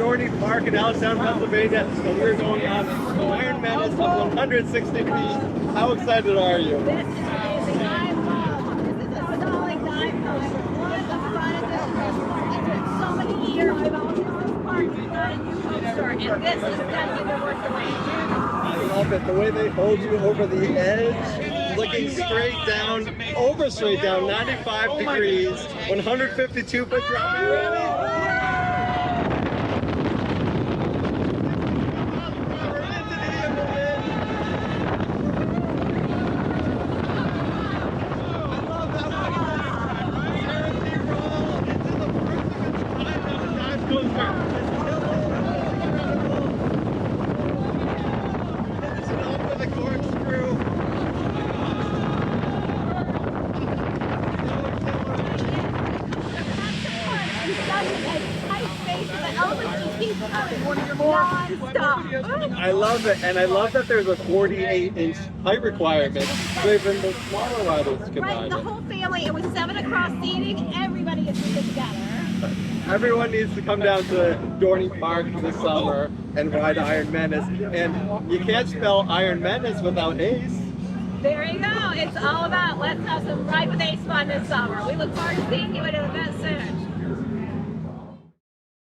Dorney Park in Allentown, Pennsylvania, and we're going on the Iron Menace of 160 feet. How excited are you? This is amazing. I love this. Is a solid dive time. One of the funnest. It's been so many years. I've always been this park. It's not a new coaster, and this is definitely worth the wait. I love it. The way they hold you over the edge, looking straight down, straight down, 95 degrees, 152-foot drop. I love it, and I love that there's a 48-inch height requirement, so even the smaller riders can ride it. The whole family, it was 7 across seating, everybody is seated together. Everyone needs to come down to Dorney Park this summer and ride Iron Menace, and you can't spell Iron Menace without Ace. There you go, it's all about let's have some Ride with Ace fun this summer. We look forward to seeing you at an event soon.